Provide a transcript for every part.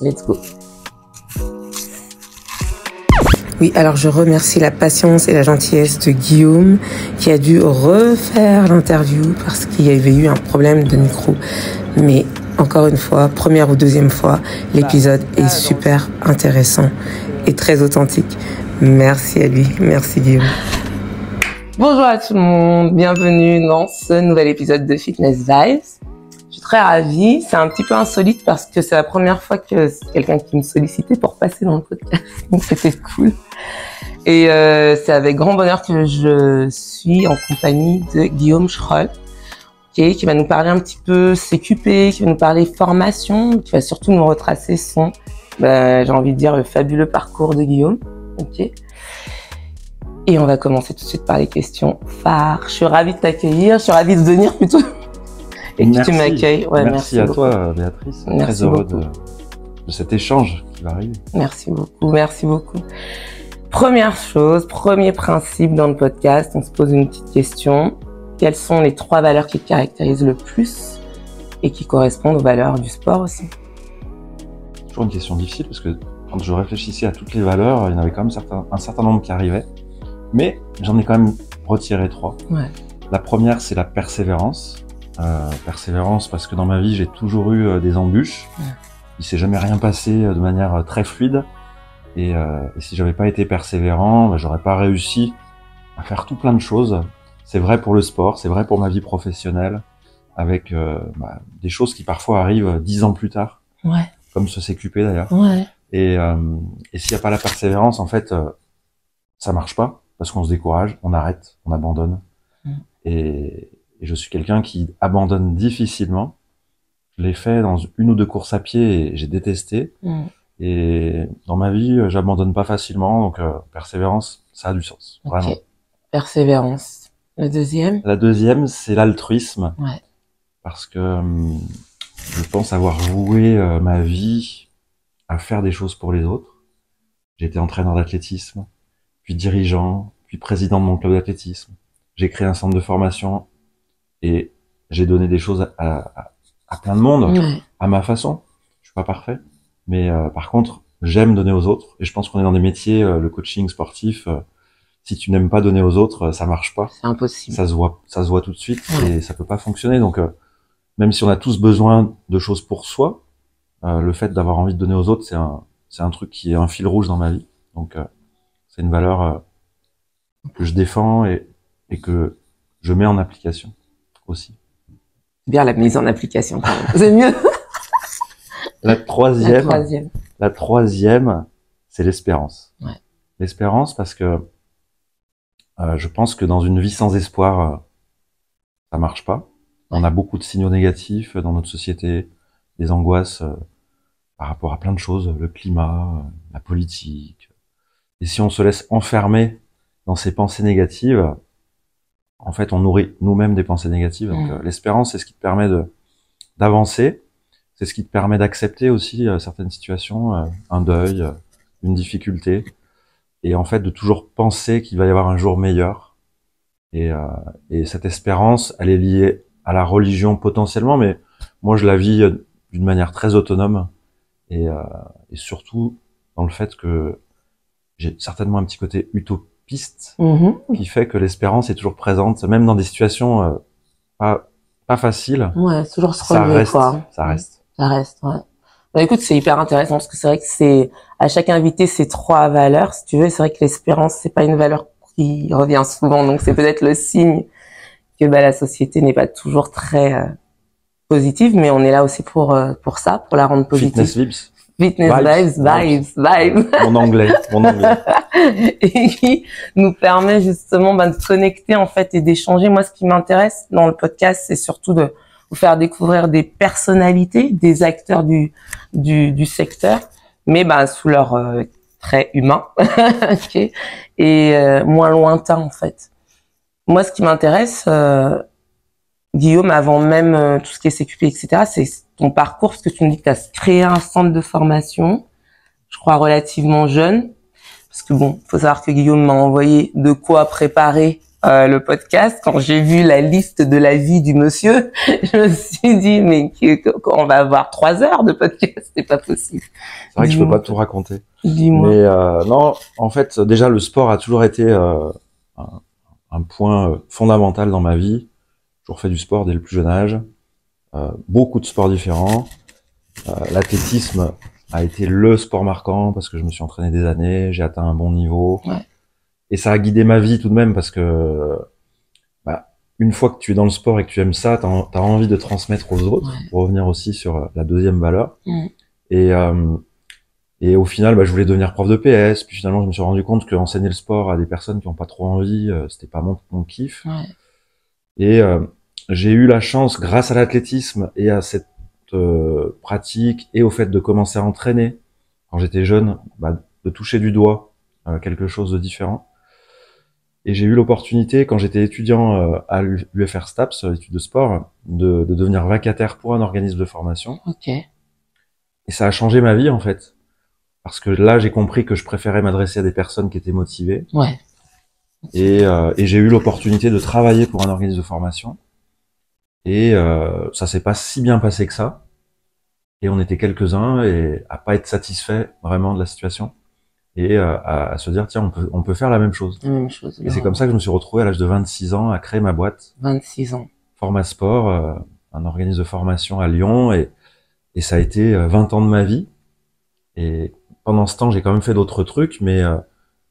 Let's go. Oui, alors je remercie la patience et la gentillesse de Guillaume qui a dû refaire l'interview parce qu'il y avait eu un problème de micro. Mais encore une fois, première ou deuxième fois, l'épisode est super intéressant et très authentique. Merci à lui, merci Guillaume. Bonjour à tout le monde, bienvenue dans ce nouvel épisode de Fitness Vibes. Je suis très ravie, c'est un petit peu insolite parce que c'est la première fois que c'est quelqu'un qui me sollicitait pour passer dans le podcast, donc c'était cool. Et c'est avec grand bonheur que je suis en compagnie de Guillaume Schroll, qui va nous parler un petit peu CQP, qui va nous parler formation, qui va surtout nous retracer son, j'ai envie de dire, le fabuleux parcours de Guillaume. Ok. Et on va commencer tout de suite par les questions phares. Je suis ravie de t'accueillir, je suis ravie de venir plutôt. Et que tu m'accueilles. Ouais, merci à toi, Béatrice. Merci très heureux beaucoup de cet échange qui va arriver. Merci beaucoup, merci beaucoup. Première chose, premier principe dans le podcast, on se pose une petite question. Quelles sont les 3 valeurs qui te caractérisent le plus et qui correspondent aux valeurs du sport aussi? C'est toujours une question difficile parce que quand je réfléchissais à toutes les valeurs, il y en avait quand même un certain nombre qui arrivaient. Mais j'en ai quand même retiré 3. Ouais. La première, c'est la persévérance. Persévérance parce que dans ma vie, j'ai toujours eu des embûches. Ouais. Il s'est jamais rien passé de manière très fluide. Et si j'avais pas été persévérant, j'aurais pas réussi à faire tout plein de choses. C'est vrai pour le sport, c'est vrai pour ma vie professionnelle, avec des choses qui parfois arrivent 10 ans plus tard. Ouais. Comme ce CQP d'ailleurs. Ouais. Et s'il n'y a pas la persévérance, en fait, ça marche pas. Parce qu'on se décourage, on arrête, on abandonne. Et je suis quelqu'un qui abandonne difficilement. Je l'ai fait dans 1 ou 2 courses à pied et j'ai détesté. Et dans ma vie, j'abandonne pas facilement, donc persévérance, ça a du sens, vraiment. Okay. Persévérance. La deuxième? La deuxième, c'est l'altruisme. Ouais. Parce que je pense avoir voué ma vie à faire des choses pour les autres. J'ai été entraîneur d'athlétisme, puis dirigeant, puis président de mon club d'athlétisme. J'ai créé un centre de formation et j'ai donné des choses à plein de monde, à ma façon. Je suis pas parfait, mais par contre, j'aime donner aux autres. Et je pense qu'on est dans des métiers, le coaching sportif, si tu n'aimes pas donner aux autres, ça marche pas. C'est impossible. Ça se voit tout de suite et ça peut pas fonctionner. Donc, même si on a tous besoin de choses pour soi, le fait d'avoir envie de donner aux autres, c'est un truc qui est un fil rouge dans ma vie. Donc, c'est une valeur que je défends et que je mets en application aussi. Bien la mise en application, quand même. C'est mieux. La troisième, c'est l'espérance. Ouais. L'espérance parce que je pense que dans une vie sans espoir, ça marche pas. On a beaucoup de signaux négatifs dans notre société, des angoisses par rapport à plein de choses, le climat, la politique. Et si on se laisse enfermer dans ces pensées négatives, en fait, on nourrit nous-mêmes des pensées négatives. Donc, l'espérance, c'est ce qui te permet d'avancer. C'est ce qui te permet d'accepter aussi certaines situations, un deuil, une difficulté. Et en fait, de toujours penser qu'il va y avoir un jour meilleur. Et cette espérance, elle est liée à la religion potentiellement, mais moi, je la vis d'une manière très autonome. Et surtout dans le fait que j'ai certainement un petit côté utopiste qui fait que l'espérance est toujours présente, même dans des situations pas faciles. Ouais, toujours se relever, Ça reste. Ça reste, ouais. Bah, écoute, c'est hyper intéressant parce que c'est vrai que c'est à chaque invité ces 3 valeurs. Si tu veux, c'est vrai que l'espérance, c'est pas une valeur qui revient souvent, donc c'est peut-être le signe que la société n'est pas toujours très positive, mais on est là aussi pour ça, pour la rendre positive. Fitness vibes. Fitness vibes. Mon anglais. Et qui nous permet justement de connecter en fait et d'échanger. Moi, ce qui m'intéresse dans le podcast, c'est surtout de vous faire découvrir des personnalités, des acteurs du secteur, mais sous leur trait humain, okay, et moins lointain en fait. Moi, ce qui m'intéresse, Guillaume, avant même tout ce qui est CQP, etc., c'est ton parcours, parce que tu me dis que tu as créé un centre de formation, je crois relativement jeune, parce que bon, faut savoir que Guillaume m'a envoyé de quoi préparer le podcast, quand j'ai vu la liste de la vie du monsieur, je me suis dit mais on va avoir 3 heures de podcast, c'est pas possible. C'est vrai que je peux pas tout raconter. Dis-moi. Mais non, en fait, déjà le sport a toujours été un point fondamental dans ma vie. J'ai toujours fait du sport dès le plus jeune âge, beaucoup de sports différents. L'athlétisme a été le sport marquant parce que je me suis entraîné des années, j'ai atteint un bon niveau. Ouais. Et ça a guidé ma vie tout de même parce que une fois que tu es dans le sport et que tu aimes ça, t'as envie de transmettre aux autres. Ouais. Pour revenir aussi sur la deuxième valeur. Mm. Et au final, je voulais devenir prof de PS. Puis finalement, je me suis rendu compte que enseigner le sport à des personnes qui n'ont pas trop envie, c'était pas mon kiff. Ouais. Et j'ai eu la chance, grâce à l'athlétisme et à cette pratique et au fait de commencer à entraîner quand j'étais jeune, de toucher du doigt quelque chose de différent. Et j'ai eu l'opportunité, quand j'étais étudiant à l'UFR STAPS, études de sport, de devenir vacataire pour un organisme de formation. Ok. Et ça a changé ma vie, en fait. Parce que là, j'ai compris que je préférais m'adresser à des personnes qui étaient motivées. Ouais. Et j'ai eu l'opportunité de travailler pour un organisme de formation. Et ça s'est pas si bien passé que ça. Et on était quelques-uns et à pas être satisfait vraiment de la situation. Et à se dire, tiens, on peut faire la même chose. La même chose. Et c'est comme ça que je me suis retrouvé à l'âge de 26 ans à créer ma boîte. 26 ans. Formasport, un organisme de formation à Lyon. Et ça a été 20 ans de ma vie. Et pendant ce temps, j'ai quand même fait d'autres trucs, mais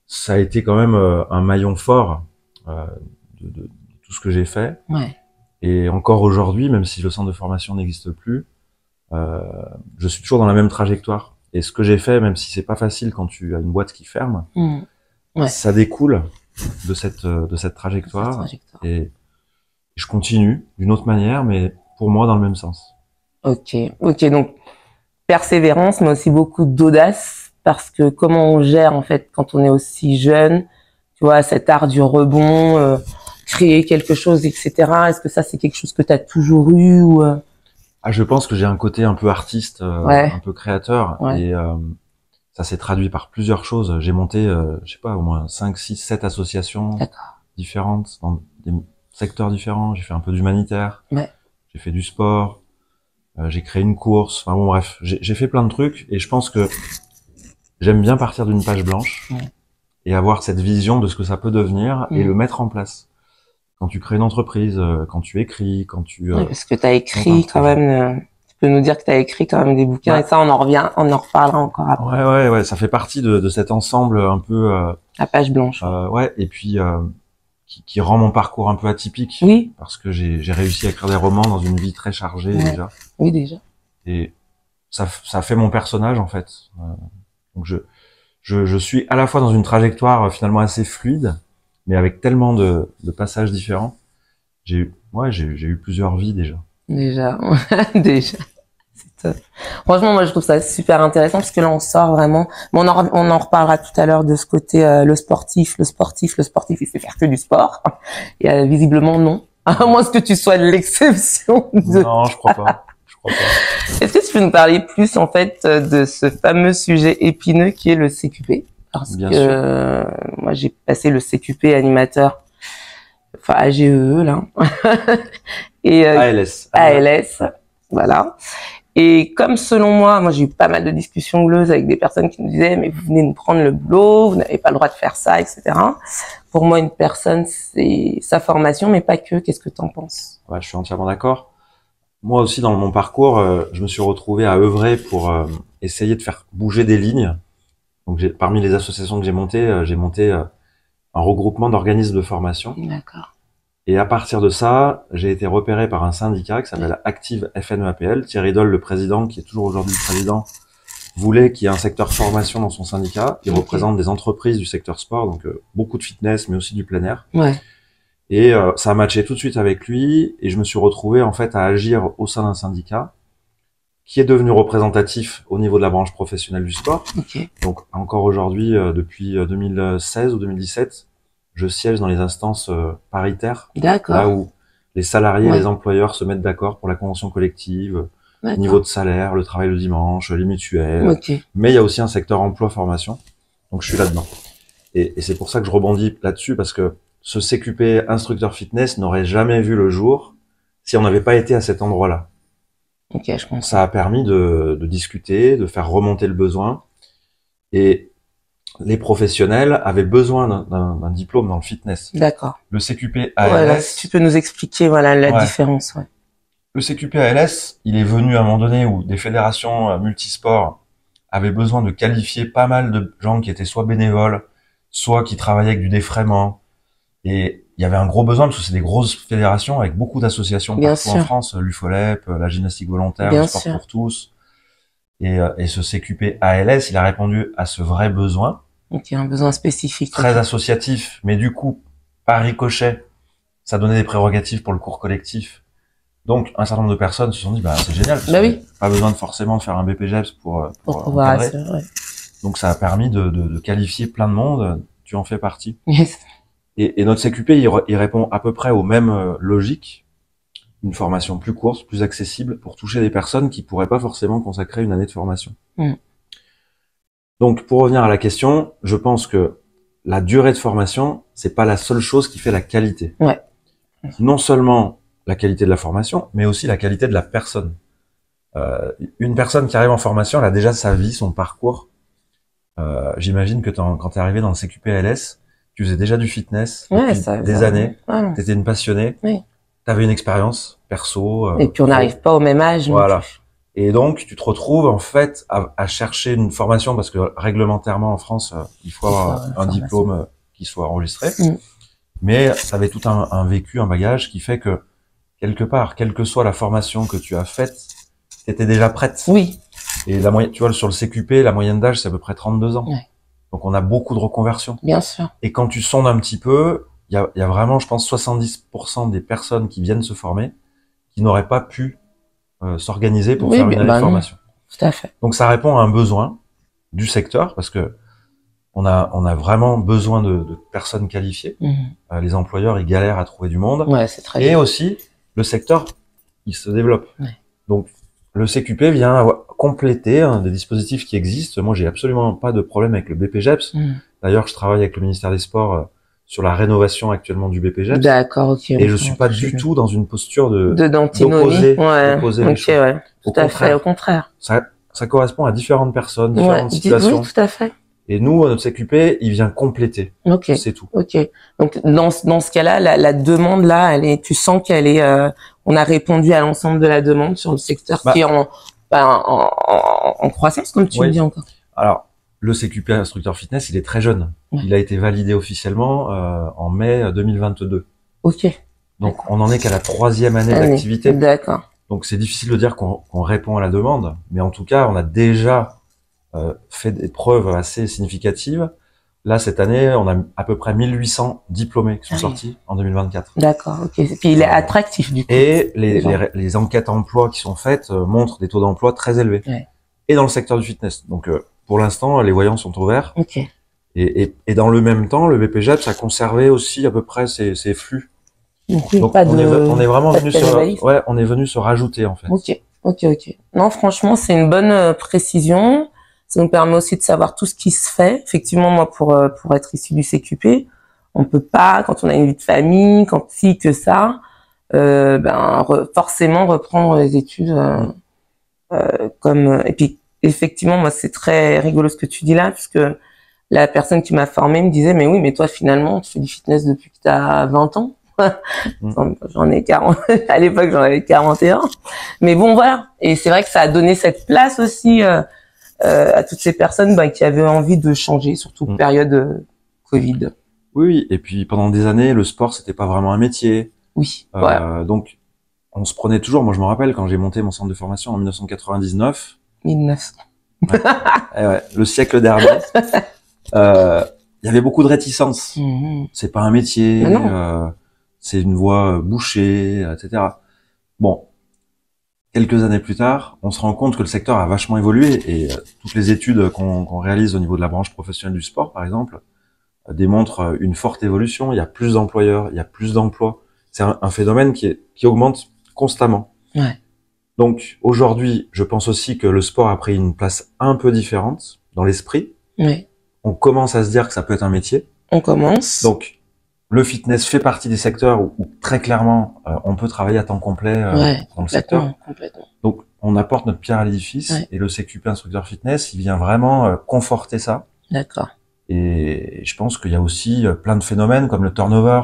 ça a été quand même un maillon fort de tout ce que j'ai fait. Ouais. Et encore aujourd'hui, même si le centre de formation n'existe plus, je suis toujours dans la même trajectoire. Et ce que j'ai fait, même si c'est pas facile quand tu as une boîte qui ferme, ouais. ça découle de cette trajectoire. Et je continue d'une autre manière, mais pour moi dans le même sens. Ok, donc persévérance, mais aussi beaucoup d'audace, parce que comment on gère en fait quand on est aussi jeune, tu vois, cet art du rebond, créer quelque chose, etc. Est-ce que ça c'est quelque chose que tu as toujours eu ou je pense que j'ai un côté un peu artiste, un peu créateur, et ça s'est traduit par plusieurs choses. J'ai monté, je sais pas, au moins 5, 6, 7 associations différentes dans des secteurs différents. J'ai fait un peu d'humanitaire, j'ai fait du sport, j'ai créé une course. Enfin bon, bref, j'ai fait plein de trucs, et je pense que j'aime bien partir d'une page blanche et avoir cette vision de ce que ça peut devenir et le mettre en place. Quand tu crées une entreprise, quand tu écris, quand tu... parce que tu as écrit quand même... tu peux nous dire que tu as écrit quand même des bouquins, et ça, on en reparlera encore après. Ouais, ça fait partie de cet ensemble un peu... la page blanche. Et puis qui rend mon parcours un peu atypique. Oui. Parce que j'ai réussi à écrire des romans dans une vie très chargée déjà. Oui, déjà. Et ça fait mon personnage, en fait. Donc je suis à la fois dans une trajectoire finalement assez fluide, mais avec tellement de passages différents. J'ai eu plusieurs vies déjà. Déjà. C'est top. Franchement, moi, je trouve ça super intéressant parce que là, on sort vraiment. Bon, on en reparlera tout à l'heure de ce côté, le sportif, il sait faire que du sport. Et visiblement, non. À moins que tu sois l'exception. Non, je crois pas. Est-ce que tu peux nous parler plus, en fait, de ce fameux sujet épineux qui est le CQP? Parce Bien que sûr. moi, j'ai passé le CQP animateur, enfin AGEE là, et ALS, voilà. Et comme selon moi j'ai eu pas mal de discussions houleuses avec des personnes qui nous disaient mais vous venez nous prendre le boulot, vous n'avez pas le droit de faire ça, etc. Pour moi, une personne c'est sa formation, mais pas que. Qu'est-ce que t'en penses? Je suis entièrement d'accord. Moi aussi, dans mon parcours, je me suis retrouvé à œuvrer pour essayer de faire bouger des lignes. Donc, parmi les associations que j'ai monté un regroupement d'organismes de formation. D'accord. Et à partir de ça, j'ai été repéré par un syndicat qui s'appelle Active FNEAPL. Thierry Doll, le président, qui est toujours aujourd'hui le président, voulait qu'il y ait un secteur formation dans son syndicat. Il représente des entreprises du secteur sport, donc beaucoup de fitness, mais aussi du plein air. Et ça a matché tout de suite avec lui, et je me suis retrouvé en fait à agir au sein d'un syndicat qui est devenu représentatif au niveau de la branche professionnelle du sport. Donc encore aujourd'hui, depuis 2016 ou 2017, je siège dans les instances paritaires, là où les salariés et les employeurs se mettent d'accord pour la convention collective, le niveau de salaire, le travail le dimanche, les mutuelles. Mais il y a aussi un secteur emploi-formation, donc je suis là-dedans. Et c'est pour ça que je rebondis là-dessus, parce que ce CQP instructeur fitness n'aurait jamais vu le jour si on n'avait pas été à cet endroit-là. Ok, je comprends. Ça a permis de discuter, de faire remonter le besoin. Et les professionnels avaient besoin d'un diplôme dans le fitness. D'accord. Le CQP ALS. Voilà, si tu peux nous expliquer, voilà, la différence, ouais. Le CQP ALS, il est venu à un moment donné où des fédérations multisports avaient besoin de qualifier pas mal de gens qui étaient soit bénévoles, soit qui travaillaient avec du défraiement. Et il y avait un gros besoin parce que c'est des grosses fédérations avec beaucoup d'associations partout en France, l'UFOLEP, la gymnastique volontaire, le sport pour tous. Et ce CQP ALS, il a répondu à ce vrai besoin. Donc il y a un besoin spécifique. Très associatif, mais du coup, par ricochet, ça donnait des prérogatives pour le cours collectif. Donc, un certain nombre de personnes se sont dit, bah, c'est génial. Parce que pas besoin de forcément faire un BPGEPS pour pouvoir ouais. Donc, ça a permis de qualifier plein de monde. Tu en fais partie. Yes. Et notre CQP, il répond à peu près aux mêmes logiques. Une formation plus courte, plus accessible pour toucher des personnes qui pourraient pas forcément consacrer une année de formation. Donc, pour revenir à la question, je pense que la durée de formation, c'est pas la seule chose qui fait la qualité. Ouais. Non seulement la qualité de la formation, mais aussi la qualité de la personne. Une personne qui arrive en formation, elle a déjà sa vie, son parcours. J'imagine que quand t'es arrivé dans le CQP ALS, tu faisais déjà du fitness depuis des années. T'étais une passionnée. Oui. T'avais une expérience perso. Et puis on n'arrive pas au même âge. Voilà. Et donc tu te retrouves en fait à chercher une formation parce que réglementairement en France, il faut avoir un diplôme qui soit enregistré. Mais t'avais tout un vécu, un bagage qui fait que quelque part, quelle que soit la formation que tu as faite, t'étais déjà prête. Oui. Et la moyenne, tu vois, sur le CQP, la moyenne d'âge, c'est à peu près 32 ans. Ouais. Donc, on a beaucoup de reconversions. Bien sûr. Et quand tu sondes un petit peu, il y a vraiment, je pense, 70% des personnes qui viennent se former qui n'auraient pas pu s'organiser pour faire une année de formation. Tout à fait. Donc, ça répond à un besoin du secteur parce que on a vraiment besoin de personnes qualifiées. Les employeurs, ils galèrent à trouver du monde. Ouais, c'est très bien. Aussi, le secteur, il se développe. Ouais. Donc, le CQP vient compléter des dispositifs qui existent. Moi, j'ai absolument pas de problème avec le BPGEPS. D'ailleurs, je travaille avec le ministère des Sports sur la rénovation actuellement du BPGEPS. D'accord, ok. Et je suis pas du tout dans une posture d'antinomie. D'opposer les choses. Ouais. Tout à fait, au contraire. Ça correspond à différentes personnes, différentes situations. Oui, tout à fait. Et nous, notre CQP, il vient compléter. Ok. C'est tout. Ok. Donc dans ce cas-là, la demande là, tu sens qu'elle est, on a répondu à l'ensemble de la demande sur le secteur qui est en croissance, comme tu me dis encore. Alors le CQP instructeur fitness, il est très jeune. Ouais. Il a été validé officiellement en mai 2022. Ok. Donc on en est qu'à la 3e année d'activité. D'accord. Donc c'est difficile de dire qu'on répond à la demande, mais en tout cas on a déjà fait des preuves assez significatives. Là, cette année, on a à peu près 1800 diplômés qui sont sortis en 2024. D'accord, ok. Et puis il est attractif du coup. Et les enquêtes emploi qui sont faites montrent des taux d'emploi très élevés. Ouais. Et dans le secteur du fitness. Donc pour l'instant, les voyants sont ouverts. Ok. Et dans le même temps, le BPGEPS a conservé aussi à peu près ses flux. Donc on est vraiment venu on est venu se rajouter en fait. Ok. Non, franchement, c'est une bonne précision. Ça nous permet aussi de savoir tout ce qui se fait. Effectivement, moi, pour être issu du CQP, on peut pas, quand on a une vie de famille, quand si que ça, forcément reprendre les études et puis effectivement, moi, c'est très rigolo ce que tu dis là, puisque la personne qui m'a formée me disait, mais oui, mais toi, finalement, tu fais du fitness depuis que tu as 20 ans. J'en ai 40. À l'époque, j'en avais 41. Mais bon, voilà. Et c'est vrai que ça a donné cette place aussi à toutes ces personnes qui avaient envie de changer, surtout période Covid. Oui, et puis pendant des années, le sport, c'était pas vraiment un métier. Oui. Donc, on se prenait toujours. Moi, je me rappelle quand j'ai monté mon centre de formation en 1999. 1900. Le siècle dernier. Il y avait beaucoup de réticences. C'est pas un métier. C'est une voie bouchée, etc. Bon. Quelques années plus tard, on se rend compte que le secteur a vachement évolué et toutes les études qu'on réalise au niveau de la branche professionnelle du sport, par exemple, démontrent une forte évolution. Il y a plus d'employeurs, il y a plus d'emplois. C'est un phénomène qui augmente constamment. Ouais. Donc aujourd'hui, je pense aussi que le sport a pris une place un peu différente dans l'esprit. Ouais. On commence à se dire que ça peut être un métier. On commence. Donc le fitness fait partie des secteurs où très clairement on peut travailler à temps complet dans le secteur. Complètement. Donc on apporte notre pierre à l'édifice et le CQP instructeur fitness, il vient vraiment conforter ça. D'accord. Et je pense qu'il y a aussi plein de phénomènes comme le turnover.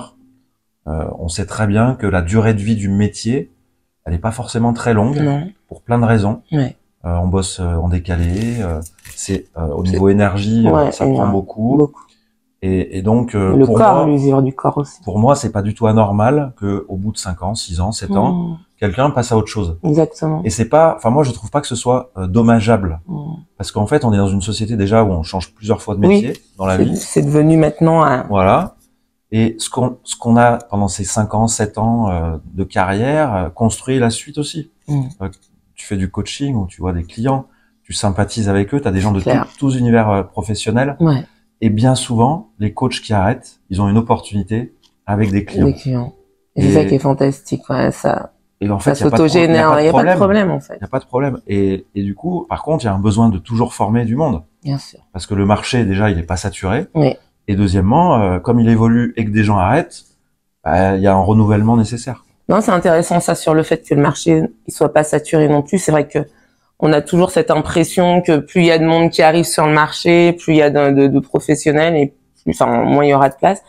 On sait très bien que la durée de vie du métier, elle n'est pas forcément très longue pour plein de raisons. Ouais. On bosse en décalé, au niveau énergie, ça prend beaucoup. Et donc le corps, l'usure du corps aussi. Pour moi, c'est pas du tout anormal que au bout de 5 ans, 6 ans, 7 ans, quelqu'un passe à autre chose. Exactement. Et c'est pas, enfin moi je trouve pas que ce soit dommageable, parce qu'en fait on est dans une société déjà où on change plusieurs fois de métier dans la vie. C'est devenu maintenant voilà. Et ce qu'on a pendant ces 5 ans, 7 ans de carrière, construit la suite aussi. Tu fais du coaching où tu vois des clients, tu sympathises avec eux, tu as des gens de tous univers professionnels. Ouais. Et bien souvent, les coachs qui arrêtent, ils ont une opportunité avec des clients. Des clients. Et c'est ça qui est fantastique, ça. Et en fait, ça s'autogénère, il n'y a pas de problème en fait. Il n'y a pas de problème. Et du coup, par contre, il y a un besoin de toujours former du monde. Bien sûr. Parce que le marché, déjà, il n'est pas saturé. Oui. Et deuxièmement, comme il évolue et que des gens arrêtent, il y a un renouvellement nécessaire. Non, c'est intéressant ça sur le fait que le marché il soit pas saturé non plus. C'est vrai que on a toujours cette impression que plus il y a de monde qui arrive sur le marché, plus il y a de professionnels et moins il y aura de place.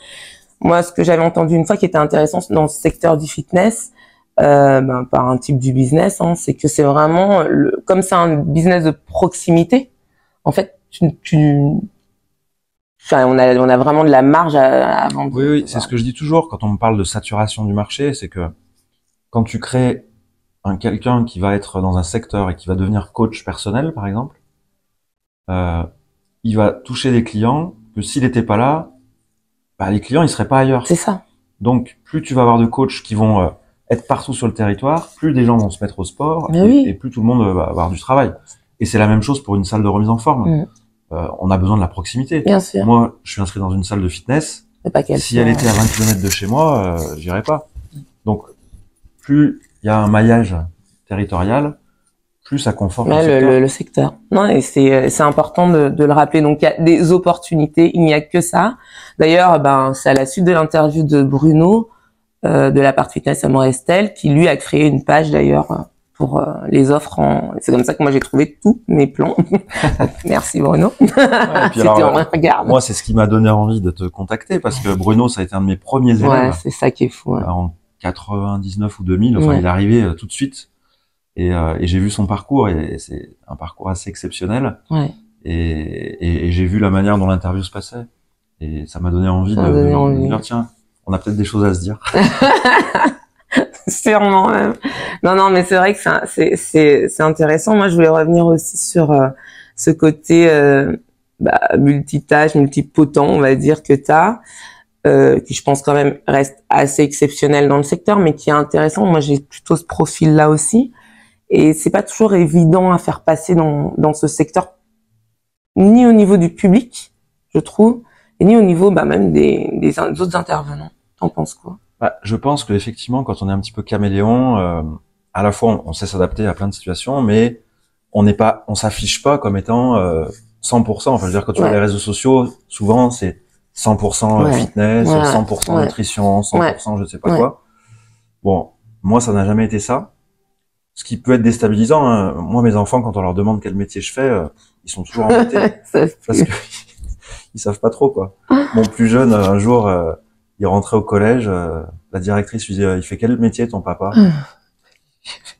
Moi, ce que j'avais entendu une fois qui était intéressant dans ce secteur du fitness, par un type du business, c'est que c'est vraiment comme c'est un business de proximité. En fait, on a vraiment de la marge à vendre. Oui, c'est ce que je dis toujours quand on me parle de saturation du marché, c'est que quand tu crées quelqu'un qui va être dans un secteur et qui va devenir coach personnel, par exemple, il va toucher des clients que s'il n'était pas là, les clients ils seraient pas ailleurs. C'est ça. Donc plus tu vas avoir de coachs qui vont être partout sur le territoire, plus des gens vont se mettre au sport et plus tout le monde va avoir du travail. Et c'est la même chose pour une salle de remise en forme. On a besoin de la proximité. Bien sûr. Moi, je suis inscrit dans une salle de fitness. Si elle était à 20 km de chez moi, j'irais pas. Donc plus il y a un maillage territorial, plus ça conforte le secteur. Non, et c'est important de le rappeler. Donc il y a des opportunités, il n'y a que ça. D'ailleurs, c'est à la suite de l'interview de Bruno de la part Fitness Amour Estelle qui lui a créé une page d'ailleurs pour les offres c'est comme ça que moi j'ai trouvé tous mes plans. Merci Bruno. Moi c'est ce qui m'a donné envie de te contacter parce que Bruno ça a été un de mes premiers élèves. Ouais, c'est ça qui est fou. En 99 ou 2000, enfin il est arrivé tout de suite et j'ai vu son parcours et c'est un parcours assez exceptionnel. Ouais. Et j'ai vu la manière dont l'interview se passait et ça m'a donné envie de dire tiens, on a peut-être des choses à se dire. Sûrement même. Non, mais c'est vrai que c'est intéressant. Moi, je voulais revenir aussi sur ce côté multitâche, multipotent, on va dire que t'as, qui je pense quand même reste assez exceptionnel dans le secteur, mais qui est intéressant. Moi, j'ai plutôt ce profil-là aussi, et c'est pas toujours évident à faire passer dans ce secteur, ni au niveau du public, je trouve, et ni au niveau même des autres intervenants. T'en penses quoi? Je pense que effectivement, quand on est un petit peu caméléon, à la fois on sait s'adapter à plein de situations, mais on s'affiche pas comme étant 100%. Enfin, je veux dire, quand tu vois les réseaux sociaux, souvent c'est 100% fitness, 100% nutrition, 100% je sais pas quoi. Bon, moi ça n'a jamais été ça. Ce qui peut être déstabilisant. Hein. Moi, mes enfants, quand on leur demande quel métier je fais, ils sont toujours embêtés parce que ils savent pas trop quoi. Mon plus jeune, un jour. Il rentrait au collège, la directrice lui disait « Il fait quel métier ton papa ?»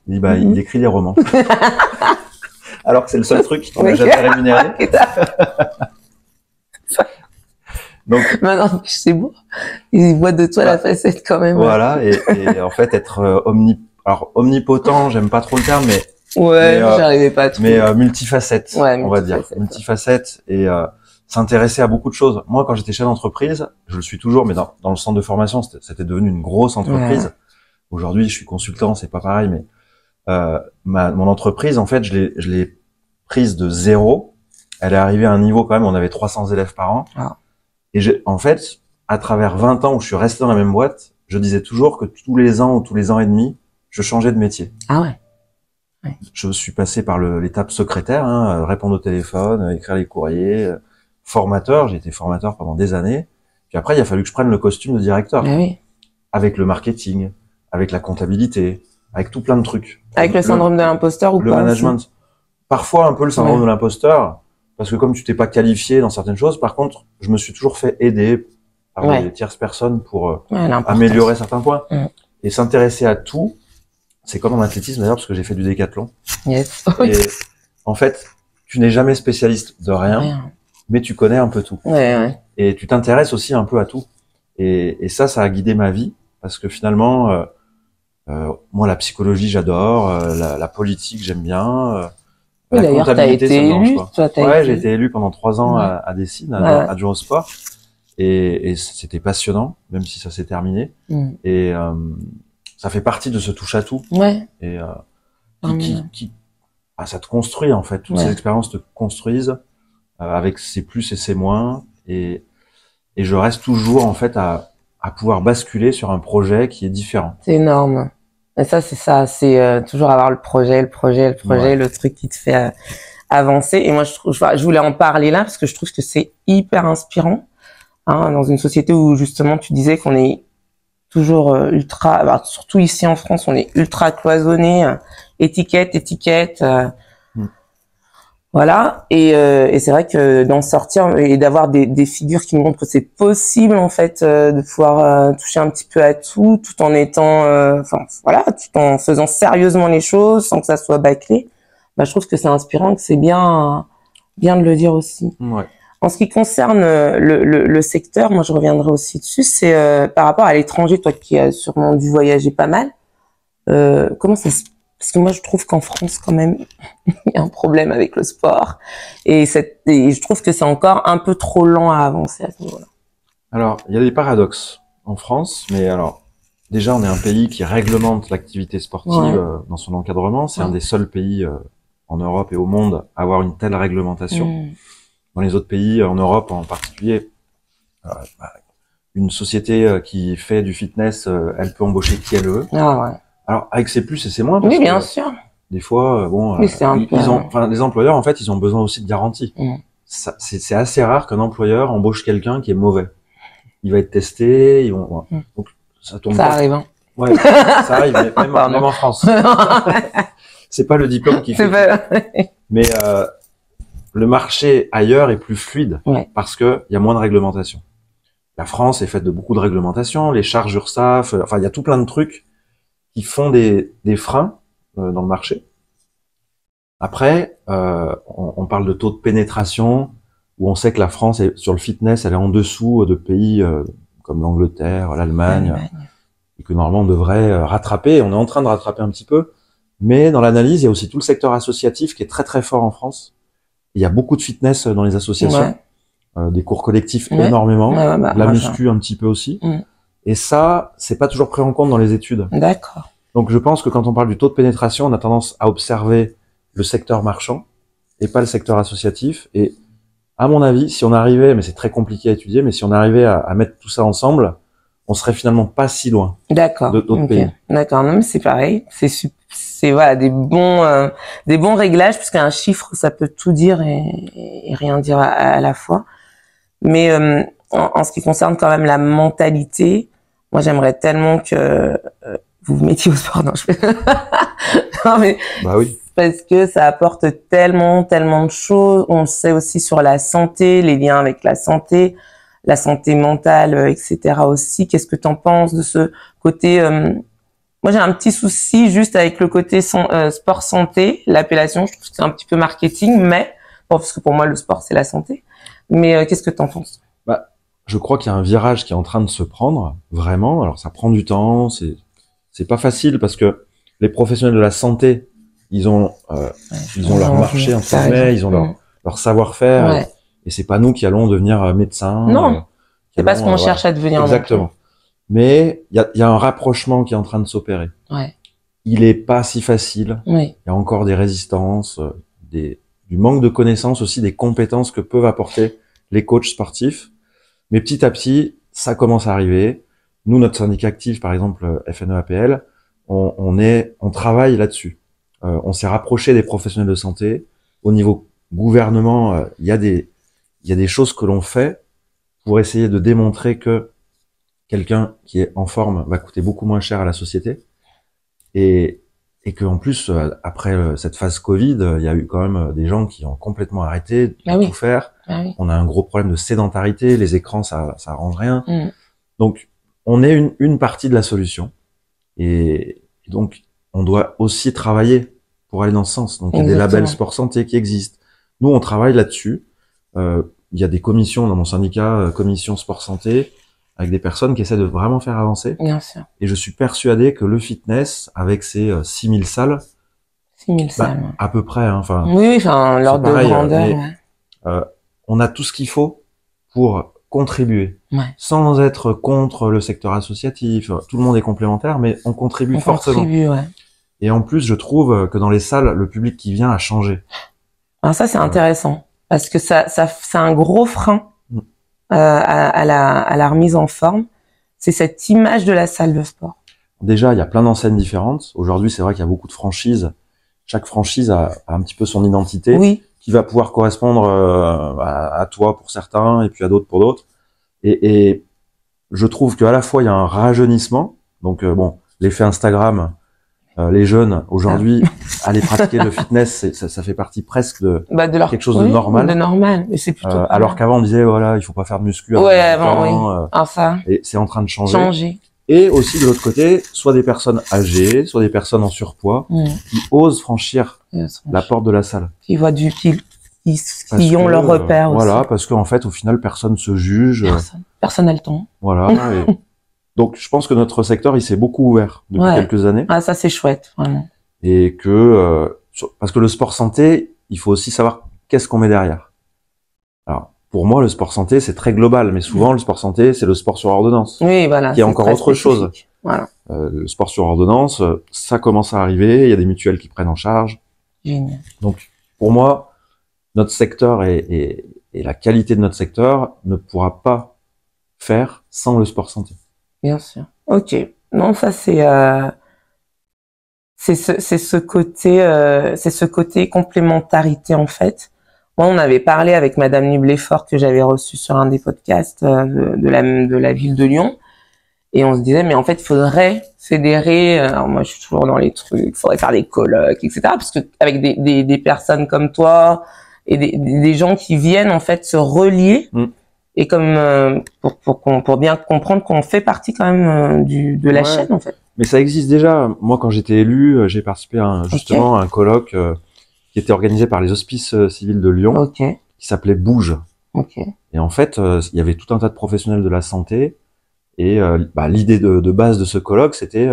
Il dit « il écrit des romans. » Alors que c'est le seul truc qu'on n'a jamais rémunéré. Donc, maintenant, c'est beau. Il voit de toi la facette quand même. Voilà, et en fait, être omnipotent, j'aime pas trop le terme, mais j'arrivais pas à trouver. Mais multifacette, on va dire. Multifacette et s'intéresser à beaucoup de choses. Moi, quand j'étais chef d'entreprise, je le suis toujours, mais dans le centre de formation, c'était devenu une grosse entreprise. Ouais. Aujourd'hui, je suis consultant, c'est pas pareil, mais mon entreprise, en fait, je l'ai prise de 0. Elle est arrivée à un niveau quand même, on avait 300 élèves par an. Ah. Et en fait, à travers 20 ans où je suis resté dans la même boîte, je disais toujours que tous les ans ou tous les ans et demi, je changeais de métier. Ah ouais. Ouais. Je suis passé par l'étape secrétaire, répondre au téléphone, écrire les courriers, formateur. J'ai été formateur pendant des années. Puis après, il a fallu que je prenne le costume de directeur. Ah oui. Avec le marketing, avec la comptabilité, avec tout plein de trucs. Avec le syndrome de l'imposteur ou pas? Le management. Aussi. Parfois un peu le syndrome de l'imposteur, parce que comme tu t'es pas qualifié dans certaines choses, par contre, je me suis toujours fait aider par des tierces personnes pour améliorer certains points. Et s'intéresser à tout, c'est comme en athlétisme d'ailleurs, parce que j'ai fait du décathlon. Yes. Et en fait, tu n'es jamais spécialiste de rien, mais tu connais un peu tout. Et tu t'intéresses aussi un peu à tout. Et ça a guidé ma vie, parce que finalement, moi, la psychologie, j'adore, la politique, j'aime bien. Oui, d'ailleurs, t'as été élu. Ouais, j'ai été élu pendant 3 ans à Dessines, adjoint au sport. Et c'était passionnant, même si ça s'est terminé. Et ça fait partie de ce touche-à-tout. Et ça te construit, en fait. Toutes ces expériences te construisent avec ses plus et ses moins. Et je reste toujours, en fait, à pouvoir basculer sur un projet qui est différent. C'est énorme. Et ça, c'est toujours avoir le projet, le truc qui te fait avancer. Et moi, je voulais en parler là parce que je trouve que c'est hyper inspirant, hein, dans une société où justement tu disais qu'on est toujours surtout ici en France, on est ultra cloisonné, étiquette. Voilà, et c'est vrai que d'en sortir et d'avoir des figures qui nous montrent que c'est possible en fait de pouvoir toucher un petit peu à tout en étant tout en faisant sérieusement les choses sans que ça soit bâclé. Je trouve que c'est inspirant, que c'est bien de le dire aussi. En ce qui concerne le secteur, moi je reviendrai aussi dessus, c'est par rapport à l'étranger, toi qui as sûrement dû voyager pas mal. Comment ça se... Parce que moi, je trouve qu'en France, quand même, il y a un problème avec le sport. Et je trouve que c'est encore un peu trop lent à avancer à ce niveau-là. Alors, il y a des paradoxes en France, mais alors, déjà, on est un pays qui réglemente l'activité sportive dans son encadrement. C'est un des seuls pays en Europe et au monde à avoir une telle réglementation. Dans les autres pays, en Europe en particulier, une société qui fait du fitness, elle peut embaucher qui elle veut. Alors, avec ses plus et ses moins, parce bien que sûr. Des fois, les employeurs, en fait, ils ont besoin aussi de garanties. C'est assez rare qu'un employeur embauche quelqu'un qui est mauvais. Il va être testé, donc ça tombe. Ça arrive, hein. Ouais, ça arrive, même en France. C'est pas le diplôme qui fait. Mais le marché ailleurs est plus fluide parce que il y a moins de réglementation. La France est faite de beaucoup de réglementations, les charges URSSAF, il y a tout plein de trucs qui font des freins dans le marché. Après, on parle de taux de pénétration, où on sait que la France, sur le fitness, elle est en dessous de pays comme l'Angleterre, l'Allemagne, et que normalement on devrait rattraper. On est en train de rattraper un petit peu, mais dans l'analyse, il y a aussi tout le secteur associatif qui est très très fort en France. Il y a beaucoup de fitness dans les associations, des cours collectifs énormément, la muscu un petit peu aussi. Et ça, c'est pas toujours pris en compte dans les études. D'accord. Donc je pense que quand on parle du taux de pénétration, on a tendance à observer le secteur marchand et pas le secteur associatif. Et à mon avis, si on arrivait, mais c'est très compliqué à étudier, mais si on arrivait à mettre tout ça ensemble, on serait finalement pas si loin. D'accord. D'autres pays. D'accord. Non, mais c'est pareil. C'est voilà des bons réglages, puisqu'un chiffre ça peut tout dire et rien dire à la fois. Mais en ce qui concerne quand même la mentalité, moi j'aimerais tellement que vous vous mettiez au sport. Non, non mais oui. Parce que ça apporte tellement de choses. On le sait aussi sur la santé, les liens avec la santé mentale, etc. aussi. Qu'est-ce que t'en penses de ce côté Moi j'ai un petit souci juste avec le côté sport santé, l'appellation. Je trouve que c'est un petit peu marketing, mais parce que pour moi le sport c'est la santé. Mais qu'est-ce que t'en penses? Je crois qu'il y a un virage qui est en train de se prendre, vraiment. Alors ça prend du temps, c'est pas facile parce que les professionnels de la santé, ils ont leur marché entre guillemets, ils ont leur savoir-faire et c'est pas nous qui allons devenir médecins. Non, c'est pas ce qu'on cherche à devenir. Exactement. Mais il y a un rapprochement qui est en train de s'opérer. Il est pas si facile. Il y a encore des résistances, du manque de connaissances aussi, des compétences que peuvent apporter les coachs sportifs. Mais petit à petit, ça commence à arriver. Nous, notre syndicat actif, par exemple, FNE-APL, on travaille là-dessus. On s'est rapproché des professionnels de santé. Au niveau gouvernement, il y a des choses que l'on fait pour essayer de démontrer que quelqu'un qui est en forme va coûter beaucoup moins cher à la société et que en plus après cette phase Covid, il y a eu quand même des gens qui ont complètement arrêté de tout faire. On a un gros problème de sédentarité, les écrans ça arrange rien. Donc on est une partie de la solution et donc on doit aussi travailler pour aller dans ce sens. Donc il y a des labels sport santé qui existent. Nous on travaille là-dessus. Il y a des commissions dans mon syndicat, commission sport santé, avec des personnes qui essaient de vraiment faire avancer. Bien sûr. Et je suis persuadé que le fitness, avec ses 6000 salles, 6000 salles. À peu près, hein, enfin. Oui, enfin, l'ordre de grandeur, mais, on a tout ce qu'il faut pour contribuer. Sans être contre le secteur associatif. Tout le monde est complémentaire, mais on contribue fortement. Et en plus, je trouve que dans les salles, le public qui vient a changé. Alors ça, c'est intéressant. Parce que ça, c'est un gros frein. À la remise en forme, c'est cette image de la salle de sport. Déjà, il y a plein d'enseignes différentes. Aujourd'hui, c'est vrai qu'il y a beaucoup de franchises. Chaque franchise a un petit peu son identité, qui va pouvoir correspondre à toi pour certains et puis à d'autres pour d'autres. Et je trouve qu'à la fois, il y a un rajeunissement. Donc, bon, l'effet Instagram, les jeunes, aujourd'hui, aller pratiquer le fitness, ça fait partie presque de quelque chose de normal. De normal, mais c'est plutôt alors qu'avant, on disait, voilà, il faut pas faire de muscu. Et c'est en train de changer. Et aussi, de l'autre côté, soit des personnes âgées, soit des personnes en surpoids, qui osent franchir la porte de la salle. Qui voient qui ont leur repère aussi. Voilà, parce qu'en fait, au final, personne se juge. Personne n'a le temps. Voilà. Donc, je pense que notre secteur, il s'est beaucoup ouvert depuis quelques années. Ah, ça, c'est chouette, vraiment. Et que, parce que le sport santé, il faut aussi savoir qu'est-ce qu'on met derrière. Alors, pour moi, le sport santé, c'est très global, mais souvent, le sport santé, c'est le sport sur ordonnance. Oui, voilà. Qui est encore autre chose. Voilà. Le sport sur ordonnance, ça commence à arriver, il y a des mutuelles qui prennent en charge. Génial. Donc, pour moi, notre secteur et la qualité de notre secteur ne pourra pas faire sans le sport santé. Bien sûr. Ok. Non, ça c'est ce côté complémentarité en fait. Moi, on avait parlé avec Madame Nubléfort que j'avais reçue sur un des podcasts de la ville de Lyon, et on se disait mais en fait, il faudrait fédérer. Alors moi, je suis toujours dans les trucs. Il faudrait faire des colloques, etc. Parce que avec des personnes comme toi et des gens qui viennent en fait se relier. Et comme pour bien comprendre qu'on fait partie quand même de la chaîne en fait. Mais ça existe déjà. Moi, quand j'étais élu, j'ai participé justement à un colloque qui était organisé par les Hospices civils de Lyon, qui s'appelait Bouge. Et en fait, il y avait tout un tas de professionnels de la santé. Et l'idée de base de ce colloque, c'était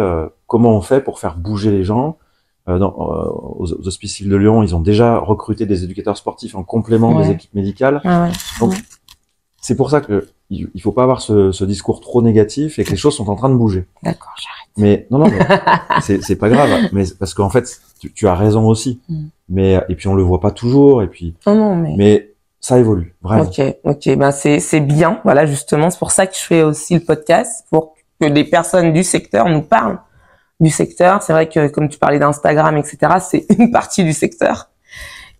comment on fait pour faire bouger les gens. Aux Hospices civils de Lyon, ils ont déjà recruté des éducateurs sportifs en complément des équipes médicales. Donc c'est pour ça que il faut pas avoir ce discours trop négatif et que les choses sont en train de bouger. D'accord, j'arrête. Mais non, mais c'est pas grave. Mais parce qu'en fait, tu as raison aussi. Mais et puis on le voit pas toujours. Et puis. Mais ça évolue vraiment. Ok. Ben c'est bien. Voilà, justement, c'est pour ça que je fais aussi le podcast, pour que des personnes du secteur nous parlent du secteur. C'est vrai que comme tu parlais d'Instagram, etc., c'est une partie du secteur.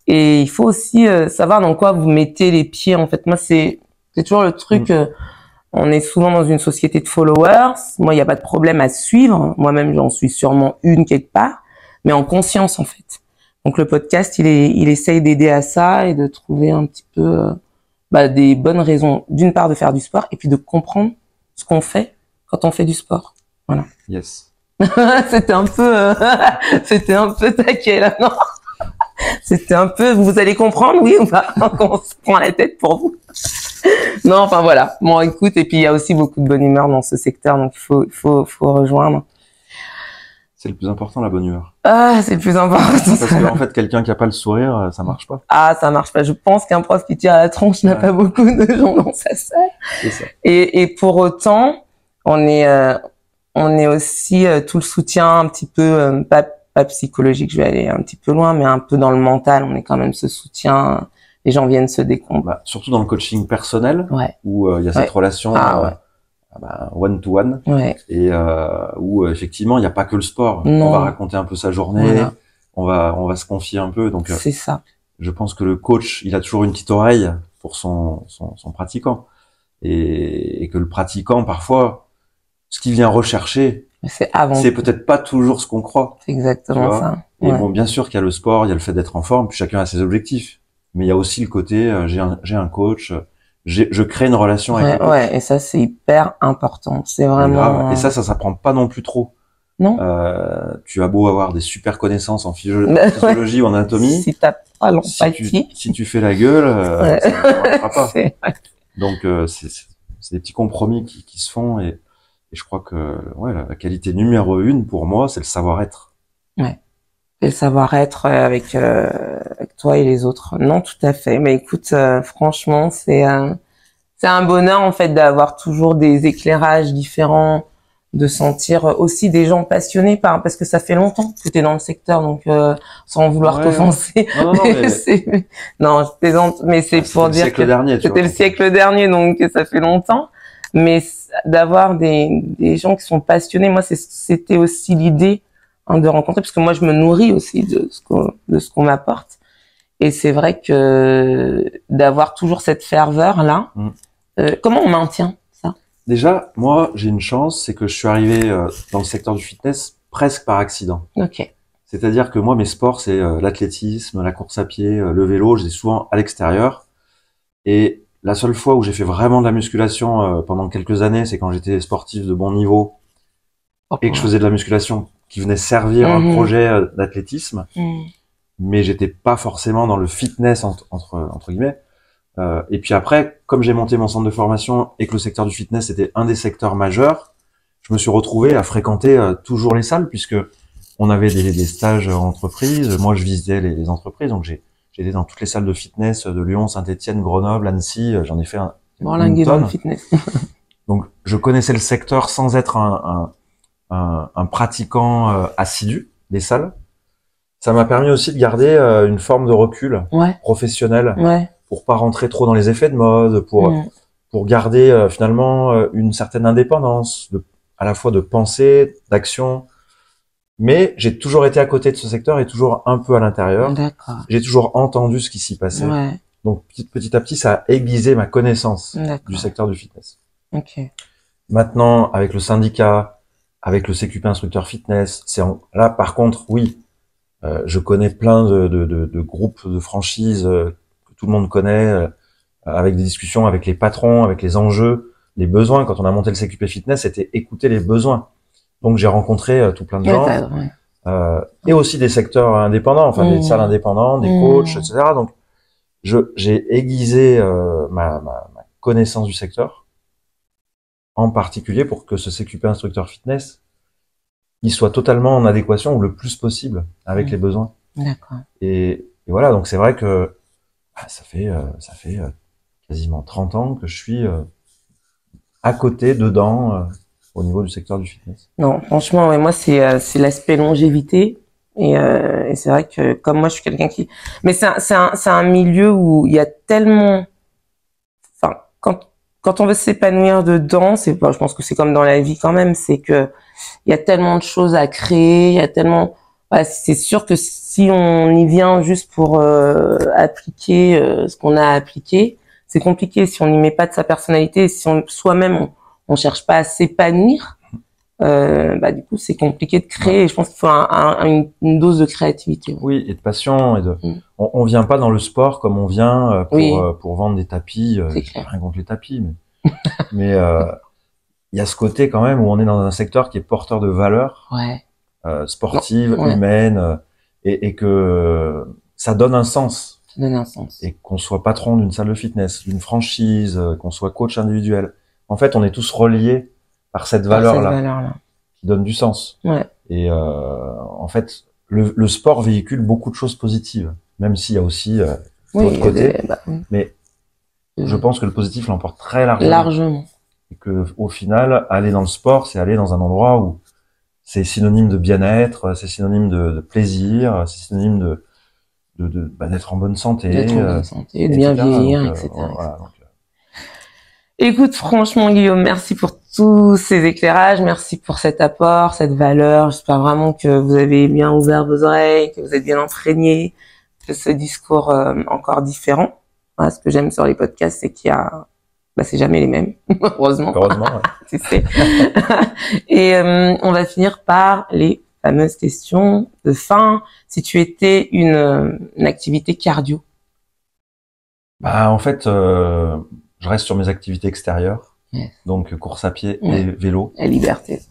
Et il faut aussi savoir dans quoi vous mettez les pieds. En fait, moi c'est toujours le truc, on est souvent dans une société de followers. Moi, il n'y a pas de problème à suivre. Moi-même, j'en suis sûrement une quelque part, mais en conscience, en fait. Donc, le podcast, il essaye d'aider à ça et de trouver un petit peu des bonnes raisons, d'une part, de faire du sport et puis de comprendre ce qu'on fait quand on fait du sport. Voilà. Yes. C'était un peu taquet, là, non? C'était un peu, vous allez comprendre, oui ou pas? On se prend la tête pour vous. Non, enfin voilà. Bon, écoute, et puis il y a aussi beaucoup de bonne humeur dans ce secteur, donc il faut rejoindre. C'est le plus important, la bonne humeur. Ah, c'est le plus important. Parce qu'en fait, quelqu'un qui a pas le sourire, ça marche pas. Ah, ça marche pas. Je pense qu'un prof qui tire à la tronche n'a pas beaucoup de gens dans sa salle. C'est ça. Et pour autant, on est aussi tout le soutien un petit peu, pas psychologique, je vais aller un petit peu loin, mais un peu dans le mental. On est quand même ce soutien. Les gens viennent se décombrer. Surtout dans le coaching personnel, où il y a cette relation one-to-one, et où effectivement il n'y a pas que le sport. On va raconter un peu sa journée, on va se confier un peu. Donc c'est ça. Je pense que le coach, il a toujours une petite oreille pour son pratiquant. et que le pratiquant, parfois, ce qu'il vient rechercher, c'est peut-être pas toujours ce qu'on croit. C'est exactement ça. Et bon, bien sûr qu'il y a le sport, il y a le fait d'être en forme, puis chacun a ses objectifs. Mais il y a aussi le côté, j'ai un coach, je crée une relation avec le coach. Ouais, et ça, c'est hyper important. C'est vraiment... Et ça s'apprend pas non plus trop. Non. Tu as beau avoir des super connaissances en physiologie ou en anatomie. Si t'as pas l'empathie. Si tu fais la gueule, ça ne marchera pas. Donc, c'est des petits compromis qui se font et je crois que, la qualité numéro 1 pour moi, c'est le savoir-être. Ouais. Et le savoir-être avec toi et les autres. Non, tout à fait. Mais écoute, franchement, c'est un bonheur en fait d'avoir toujours des éclairages différents, de sentir aussi des gens passionnés parce que ça fait longtemps que tu es dans le secteur, donc sans vouloir t'offenser. Non, je plaisante, mais c'est pour dire que c'était le siècle dernier, donc ça fait longtemps. Mais d'avoir des gens qui sont passionnés, moi c'était aussi l'idée de rencontrer, parce que moi je me nourris aussi de ce qu'on m'apporte, et c'est vrai que d'avoir toujours cette ferveur là, comment on maintient ça? Déjà, moi j'ai une chance, c'est que je suis arrivé dans le secteur du fitness presque par accident. Ok. C'est-à-dire que moi mes sports c'est l'athlétisme, la course à pied, le vélo, j'étais souvent à l'extérieur, et la seule fois où j'ai fait vraiment de la musculation pendant quelques années, c'est quand j'étais sportif de bon niveau et que je faisais de la musculation qui venait servir un projet d'athlétisme, mais j'étais pas forcément dans le fitness entre guillemets. Et puis après, comme j'ai monté mon centre de formation et que le secteur du fitness était un des secteurs majeurs, je me suis retrouvé à fréquenter toujours les salles, puisque on avait des stages en entreprise. Moi, je visitais les entreprises, donc j'étais dans toutes les salles de fitness de Lyon, Saint-Étienne, Grenoble, Annecy. J'en ai fait une tonne. Dans le fitness. Donc, je connaissais le secteur sans être un pratiquant assidu des salles. Ça m'a permis aussi de garder une forme de recul professionnel, pour pas rentrer trop dans les effets de mode, pour garder finalement une certaine indépendance, à la fois de pensée, d'action. Mais j'ai toujours été à côté de ce secteur et toujours un peu à l'intérieur. J'ai toujours entendu ce qui s'y passait. Donc petit à petit, ça a aiguisé ma connaissance du secteur du fitness. Maintenant, avec le syndicat, avec le CQP instructeur fitness, là par contre, oui, je connais plein de groupes de franchises que tout le monde connaît, avec des discussions avec les patrons, avec les enjeux, les besoins. Quand on a monté le CQP fitness, c'était écouter les besoins. Donc j'ai rencontré tout plein de gens, et aussi des secteurs indépendants, enfin des salles indépendantes, des coachs, etc. Donc j'ai aiguisé ma connaissance du secteur, en particulier pour que ce CQP instructeur fitness, il soit totalement en adéquation ou le plus possible avec les besoins. Et voilà, donc c'est vrai que ça fait quasiment 30 ans que je suis à côté, dedans, au niveau du secteur du fitness. Non, franchement, moi c'est l'aspect longévité, et c'est vrai que comme moi je suis quelqu'un qui, mais c'est un milieu où il y a tellement, enfin quand on veut s'épanouir dedans, je pense que c'est comme dans la vie quand même, c'est que il y a tellement de choses à créer, il y a tellement, c'est sûr que si on y vient juste pour appliquer ce qu'on a appliqué, c'est compliqué. Si on n'y met pas de sa personnalité, si soi-même on cherche pas à s'épanouir, du coup c'est compliqué de créer. Et je pense qu'il faut une dose de créativité. Oui, et de passion, et on vient pas dans le sport comme on vient pour vendre des tapis. J'ai rien contre les tapis, mais il y a ce côté quand même où on est dans un secteur qui est porteur de valeurs sportives, humaines, et que ça donne un sens. Ça donne un sens. Et qu'on soit patron d'une salle de fitness, d'une franchise, qu'on soit coach individuel. En fait, on est tous reliés par cette valeur-là, qui donne du sens. Et en fait, le sport véhicule beaucoup de choses positives, même s'il y a aussi l'autre côté. Mais je pense que le positif l'emporte très largement. Et que au final, aller dans le sport, c'est aller dans un endroit où c'est synonyme de bien-être, c'est synonyme de plaisir, c'est synonyme d'être en bonne santé, de bien vieillir, etc. Écoute, franchement, Guillaume, merci pour tous ces éclairages, merci pour cet apport, cette valeur. J'espère vraiment que vous avez bien ouvert vos oreilles, que vous êtes bien imprégné de ce discours encore différent. Ce que j'aime sur les podcasts, c'est qu'il y a Bah, c'est jamais les mêmes, heureusement. Heureusement, ouais. Tu sais. Et on va finir par les fameuses questions de fin. Si tu étais une activité cardio. Bah, en fait, je reste sur mes activités extérieures. Yes. Donc, course à pied et vélo. La liberté.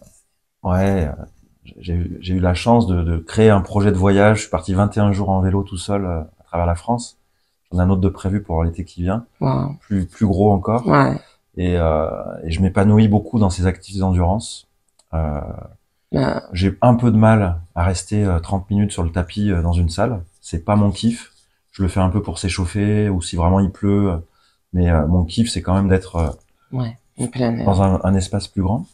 Ouais, j'ai eu la chance de créer un projet de voyage. Je suis parti 21 jours en vélo tout seul à travers la France. J'en ai un autre de prévu pour l'été qui vient. Wow. Plus gros encore. Ouais. Et je m'épanouis beaucoup dans ces activités d'endurance. J'ai un peu de mal à rester 30 minutes sur le tapis dans une salle. C'est pas mon kiff. Je le fais un peu pour s'échauffer ou si vraiment il pleut. Mais mon kiff, c'est quand même d'être dans un espace plus grand.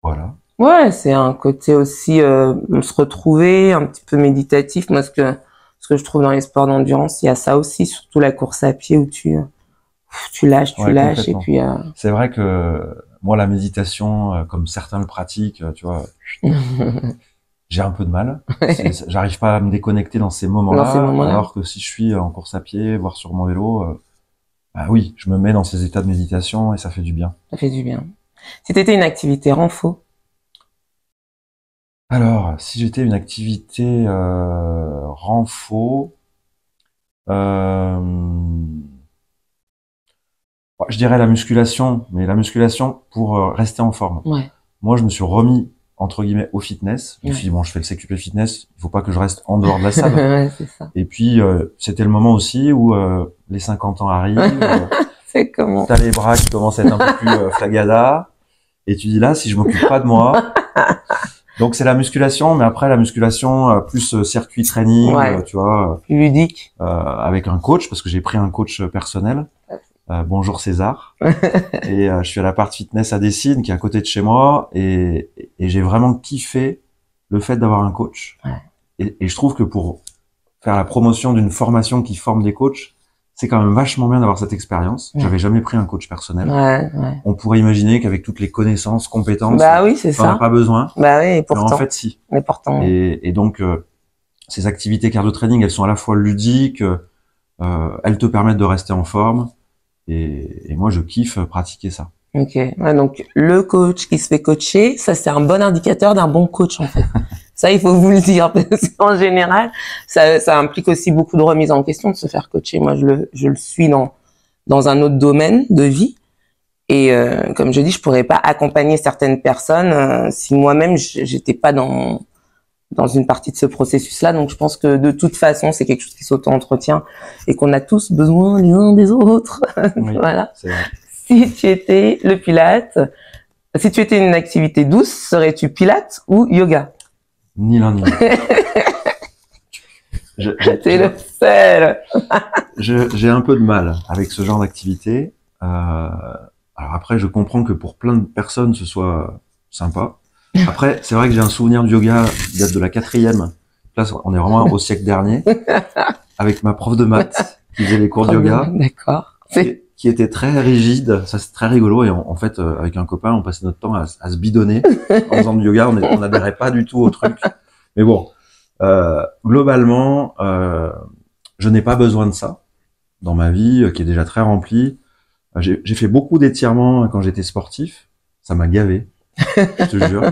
Voilà. Ouais, c'est un côté aussi se retrouver, un petit peu méditatif. Moi, ce que je trouve dans les sports d'endurance, il y a ça aussi, surtout la course à pied où tu lâches, et puis. C'est vrai que moi, la méditation, comme certains le pratiquent, tu vois, j'ai un peu de mal. J'arrive pas à me déconnecter dans ces moments-là, alors que si je suis en course à pied, voire sur mon vélo, bah oui, je me mets dans ces états de méditation et ça fait du bien. Ça fait du bien. Si t'étais une activité renfo. Alors, si j'étais une activité renfo, je dirais la musculation, mais la musculation pour rester en forme. Ouais. Moi, je me suis remis entre guillemets au fitness. Je me suis dit bon, je fais le CQP fitness, il faut pas que je reste en dehors de la salle. Ouais, c'est ça. Et puis c'était le moment aussi où les 50 ans arrivent. C'est comment? T'as les bras qui commencent à être un peu plus flagada, et tu dis là, si je m'occupe pas de moi. Donc c'est la musculation, mais après la musculation plus circuit training, tu vois, ludique, avec un coach parce que j'ai pris un coach personnel. Bonjour César. Et je suis à la part fitness à Dessines qui est à côté de chez moi et j'ai vraiment kiffé le fait d'avoir un coach. Ouais. Et je trouve que pour faire la promotion d'une formation qui forme des coachs, c'est quand même vachement bien d'avoir cette expérience. Ouais. J'avais jamais pris un coach personnel. Ouais. On pourrait imaginer qu'avec toutes les connaissances, compétences, bah oui, c'est ça. On n'a pas besoin. Bah oui, et pourtant. Mais en fait, si. Mais pourtant. Et donc, ces activités cardio-training, elles sont à la fois ludiques, elles te permettent de rester en forme. Et moi, je kiffe pratiquer ça. Ok. Ouais, donc, le coach qui se fait coacher, ça, c'est un bon indicateur d'un bon coach, en fait. Ça, il faut vous le dire, parce qu'en général, ça implique aussi beaucoup de remise en question de se faire coacher. Moi, je le suis dans un autre domaine de vie. Et comme je dis, je pourrais pas accompagner certaines personnes si moi-même, j'étais pas dans une partie de ce processus-là. Donc, je pense que de toute façon, c'est quelque chose qui s'auto-entretient et qu'on a tous besoin les uns des autres. Oui, voilà. C'est vrai. Si tu étais le Pilate, si tu étais une activité douce, serais-tu Pilate ou yoga? Ni l'un ni l'autre. T'es le seul. J'ai un peu de mal avec ce genre d'activité. Alors après, je comprends que pour plein de personnes, ce soit sympa. Après, c'est vrai que j'ai un souvenir du yoga qui date de la 4e. Là, on est vraiment au siècle dernier. Avec ma prof de maths qui faisait les cours de yoga. D'accord. Qui était très rigide. Ça, c'est très rigolo. Et en fait, avec un copain, on passait notre temps à se bidonner en faisant du yoga. On n'adhérait pas du tout au truc. Mais bon, globalement, je n'ai pas besoin de ça dans ma vie, qui est déjà très remplie. J'ai fait beaucoup d'étirements quand j'étais sportif. Ça m'a gavé. Je te jure.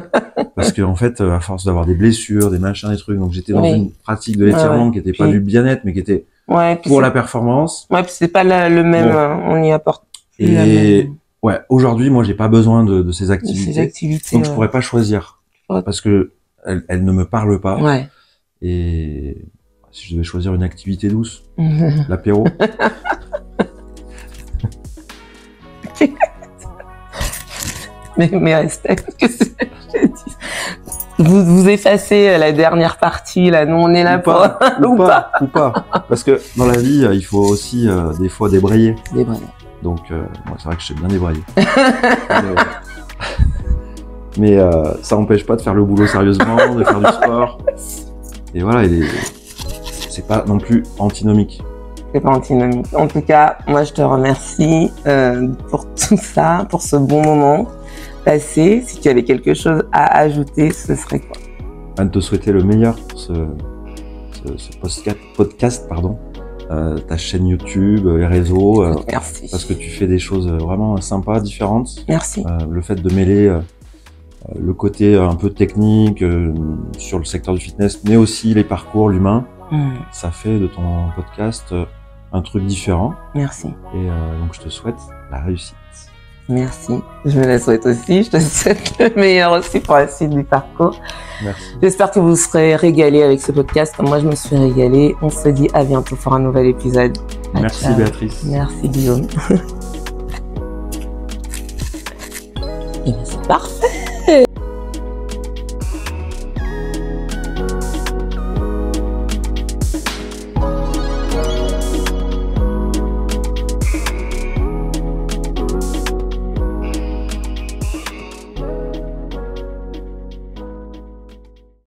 Parce que, en fait, à force d'avoir des blessures, des machins, des trucs, donc j'étais dans une pratique de l'étirement qui était pas du bien-être, mais qui était pour la performance. Ouais, puis c'est pas le même, on y apporte. Et, ouais, aujourd'hui, moi, j'ai pas besoin de ces activités. Donc, je pourrais pas choisir. Parce que elles ne me parlent pas. Ouais. Et si je devais choisir une activité douce, l'apéro. Mais respect, que je dis. Vous effacez la dernière partie, là, nous on est là ou pas. Parce que dans la vie, il faut aussi des fois débrayer. Donc, moi, c'est vrai que je sais bien débrayer. Mais ça n'empêche pas de faire le boulot sérieusement, de faire du sport. Et voilà, c'est pas non plus antinomique. C'est pas antinomique. En tout cas, moi je te remercie pour tout ça, pour ce bon moment passé. Si tu avais quelque chose à ajouter, ce serait quoi? De te souhaiter le meilleur pour ce podcast, ta chaîne YouTube, les réseaux, Merci. parce que tu fais des choses vraiment sympas, différentes. Merci. Le fait de mêler le côté un peu technique sur le secteur du fitness, mais aussi les parcours, l'humain, ça fait de ton podcast un truc différent. Merci. Et donc je te souhaite la réussite. Merci. Je me la souhaite aussi. Je te souhaite le meilleur aussi pour la suite du parcours. Merci. J'espère que vous serez régalés avec ce podcast. Comme moi, je me suis régalée. On se dit à bientôt pour un nouvel épisode. Merci Béatrice. Merci Guillaume. Et bien, c'est parfait.